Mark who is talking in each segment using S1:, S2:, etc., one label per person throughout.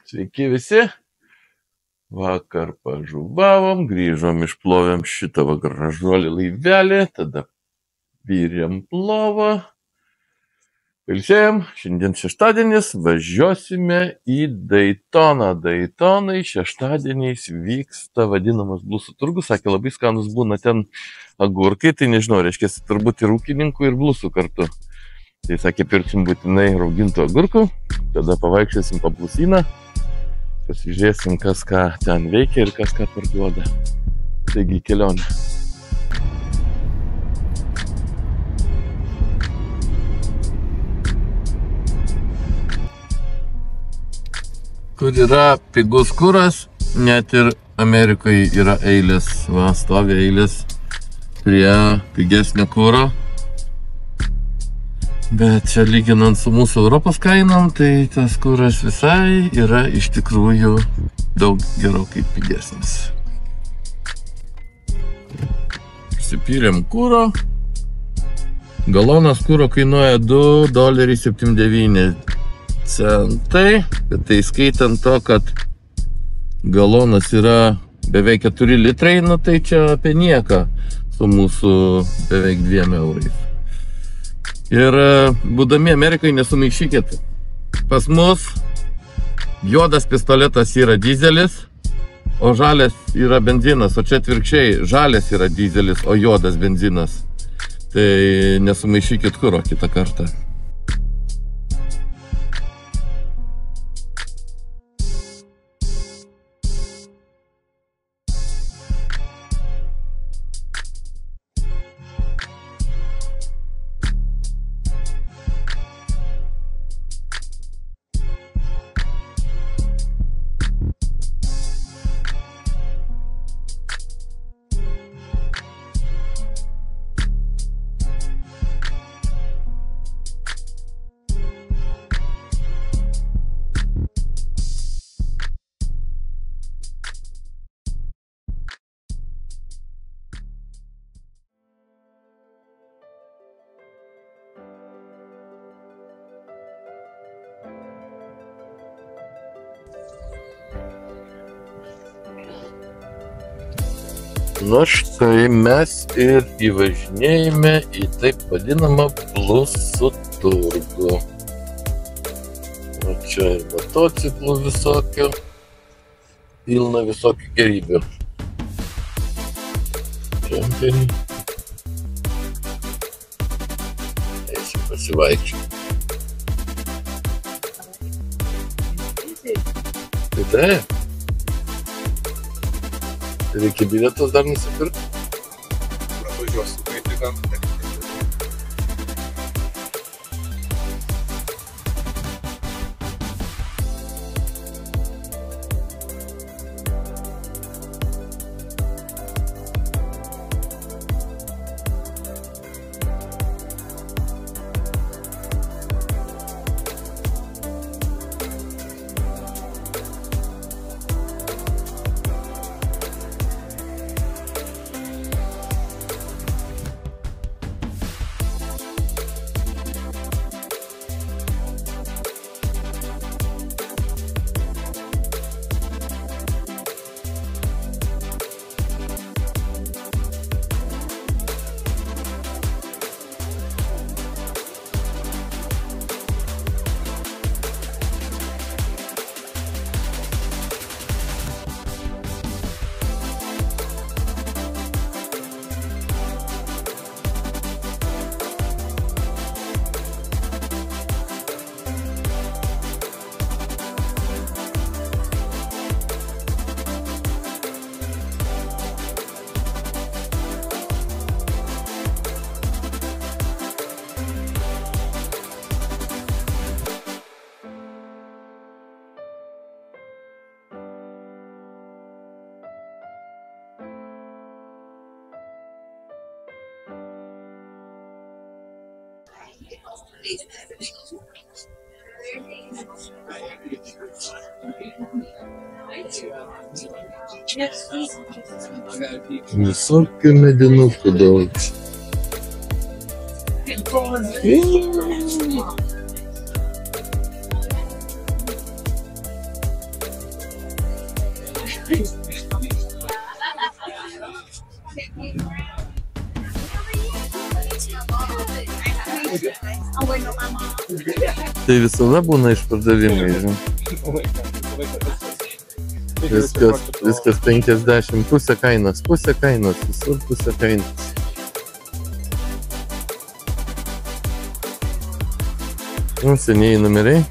S1: Sveiki visi. Vakar pažuvavom, grįžom, išplovėm šitą gražuolį laivelį, tada vyrėm plovą, pilsėjom. Šiandien šeštadienis, važiuosime į Daytoną. Daytonai šeštadieniais vyksta vadinamas blusų turgus, sakė, labai skanus būna ten agurkai, tai nežinau, reiškia, turbūt ir ūkininkų, ir blusų kartu. Tai sakė, pirksim būtinai raugintų agurkų, tada pavaikščiosim po blusyną. Pasižiūrėsim, kas ką ten veikia ir kas ką parduoda. Taigi kelionė. Kur yra pigus kuras, net ir Amerikoje yra eilės. Va, stovi eilės prie pigesnio kuro. Bet čia lyginant su mūsų Europos kainom, tai tas kuras visai yra iš tikrųjų daug gerokai pigesnis. Prisipylėm kuro. Galonas kuro kainuoja $2.79, bet tai skaitant to, kad galonas yra beveik 4 litrai, nu tai čia apie nieką su mūsų beveik 2 eurais. Ir būdami Amerikai nesumaišykit. Pas mus juodas pistoletas yra dizelis, o žalias yra benzinas, o čia atvirkščiai žalias yra dizelis, o juodas benzinas. Tai nesumaišykit kuro kitą kartą. Nu štai mes ir įvažinėjame į taip vadinamą blusų turgų. O čia ir motociklų visokių, pilna visokių gerybių. Kemperiai. Eisim pasivaikščioti. Tai taip. Reikia bilietus dar nusipirkti.
S2: Pravažiuosiu greitai gan.
S1: Visokių medinukų daug. Tai visada būna išpardavimai, žinai. Viskas 50, pusė kainos, visur pusė kainos. Nu, senieji numeriai.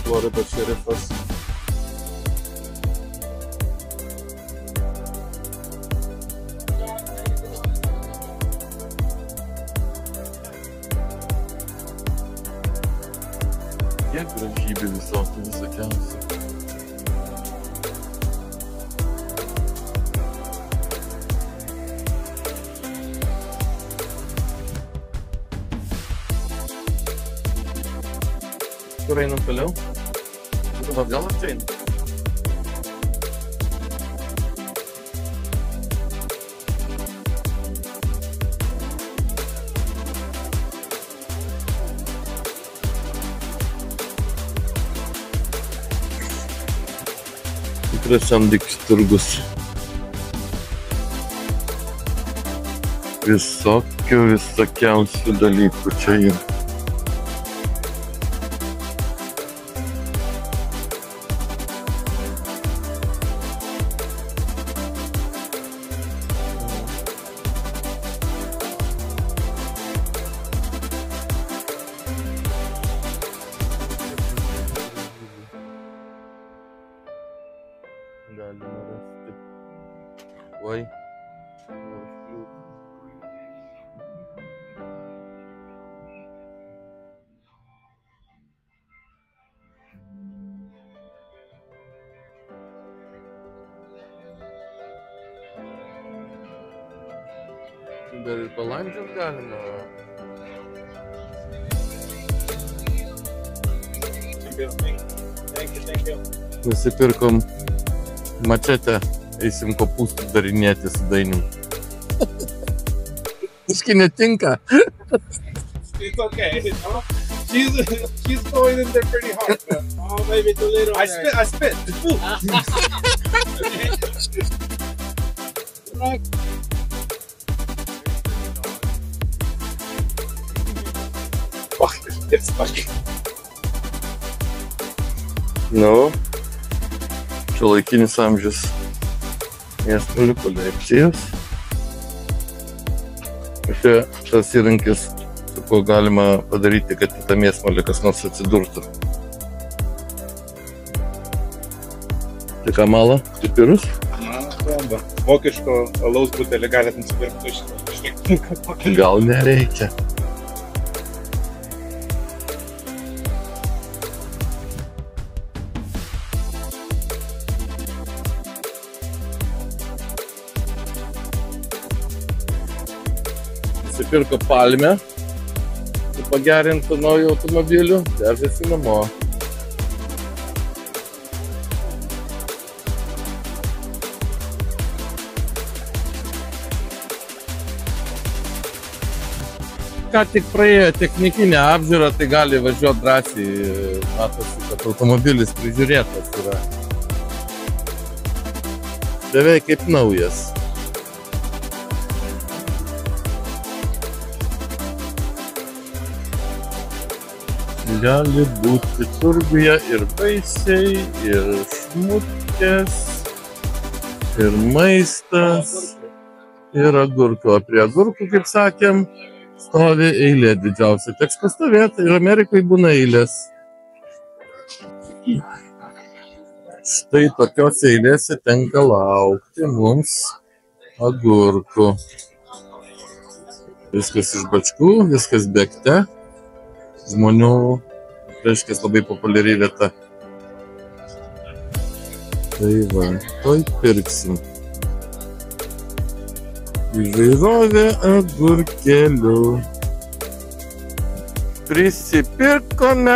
S1: Florida šerifas. Kiek gražybių visokiausių. Kur einam toliau? Atgal ar čia einam? Tikras samdikis turgus. Visokiausių dalykų čia yra. Galima rasti. Oi. Dar ir balandžius galima. Nusipirkom mačetę, eisim kopūstų darinėti su Dainim. Iški netinka.
S2: It's okay, you know? She's going in there pretty hard, but
S3: Oh, maybe too little.
S2: I spit. Fuck, it's funny.
S1: Nu, šiuolaikinis amžius mėsmalių kolekcijos. Čia tas įrankis, su kuo galima padaryti, kad į tą mėsmalį kas nors atsidurtų. Tai ką mala? Pipirus?
S2: Na, vokiško alaus butelį galite nusipirkti iš
S1: Gal nereikia. Nusipirko palmę, pagerintų naujų automobilių, vežasi namo. Ką tik praėjo technikinę apžiūrą, tai gali važiuoti drąsiai, matosi, kad automobilis prižiūrėtas yra. Beveik kaip naujas. Gali būti turguje ir vaisiai, ir šmutkės, ir maistas, ir agurkų. O prie agurkų, kaip sakėm, stovi eilė didžiausia. Teks pastovėti ir Amerikai būna eilės. Štai tokios eilėse tenka laukti mums agurkų. Viskas iš bačkų, viskas bėgte. Žmonių, reiškia, labai populiari vieta. Tai va, toj pirksim. Įvairovė agurkėlių. Prisipirkome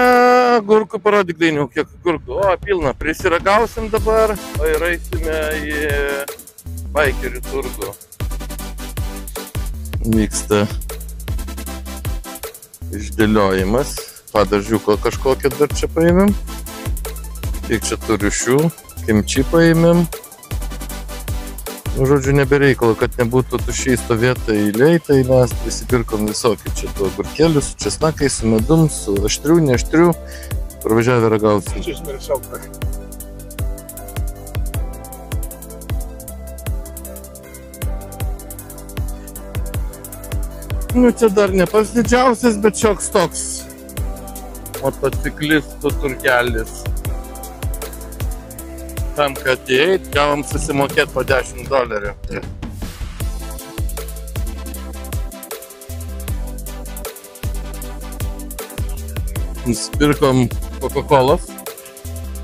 S1: agurkų, parodyk Dainiau, kiek agurkų. O, pilna, prisiragausim dabar, o ir eisime į baikerių turgų. Vyksta išdėliojimas, padažiuko kažkokią dar čia paėmėm. Kiek čia tų rūšių, kimči paėmėm. Žodžiu, nebereikalo, kad nebūtų tuščiai stovėta eilėj, tai mes prisipirkom visokį čia tų agurkėlių su česnakais, su medum, su aštrių, neaštrių. Parvažiavę ragausim. Nu, čia dar ne pats didžiausias, bet šioks toks motociklistų turgelis. Tam, kad įeit, gavom susimokėti po $10. Nusipirkom Coca-Colos,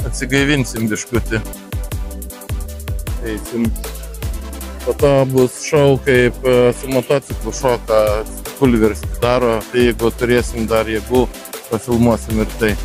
S1: atsigaivinsim biškutį. Eisim. Po to bus šou, kaip su motociklu šoka Pulveris daro, tai jeigu turėsim dar jėgų, pafilmuosim ir tai.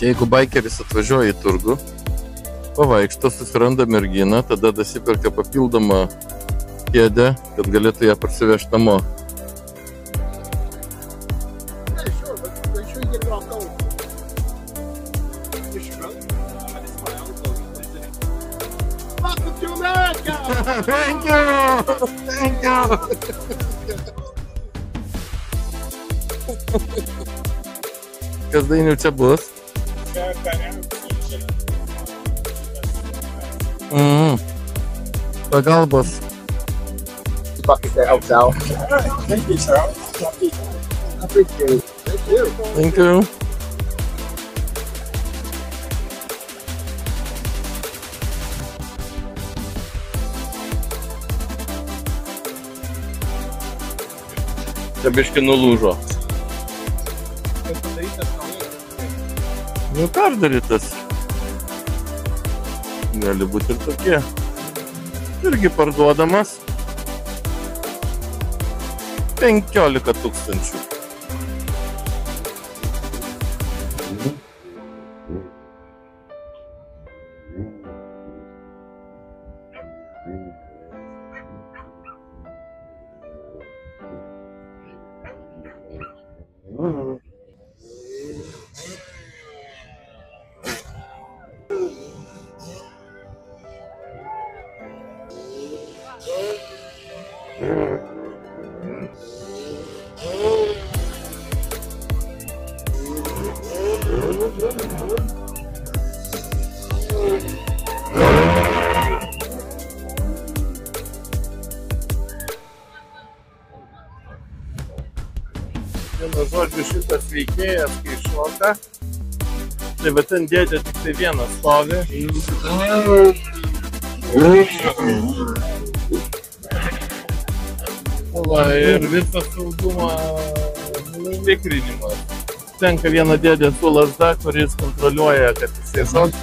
S1: Jeigu baikeris atvažiuoja į turgų, pavaikšto, susiranda merginą, tada dasiperka papildomą kėdę, kad galėtų ją parsivežti namo. Thank you! Thank you! Kas dainių čia bus? Pagalbos.
S3: Bucket that helps out.
S2: Thank you, sir.
S3: I appreciate it. Thank you.
S1: Thank you. Čia biški nulūžo. Nu, perdarytas. Gali būti ir tokie. Irgi parduodamas 15 000. Vienu žodžiu, šitas veikėjas, kai šoka, tai va ten dėdė tik tai vienas stovi. Va, ir visas saugumo tikrinimas. Tenka vieną dėdę su lazda, kuris kontroliuoja, kad jisai šoks.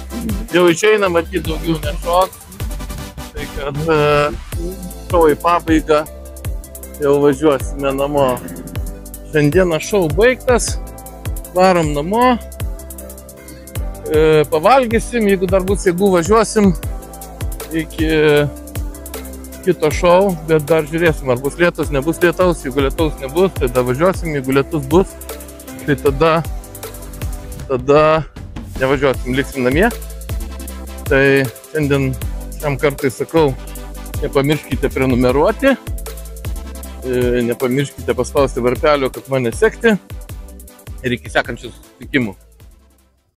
S1: Jau išeina, matyt, daugiau nešoks. Tai kad šou į pabaigą, jau važiuosime namo. Šiandieną šou baigtas, varom namo pavalgysim, jeigu dar bus jėgų važiuosim iki kito šou, bet dar žiūrėsim, ar bus lietus, nebus lietaus, jeigu lietaus nebus, tai tada važiuosim, jeigu lietus bus, tai tada nevažiuosim, liksim namie. Tai šiandien šiam kartui sakau, nepamirškite prenumeruoti, nepamirškite paspausti varpelio, kad mane sekti ir iki sekančių susitikimų.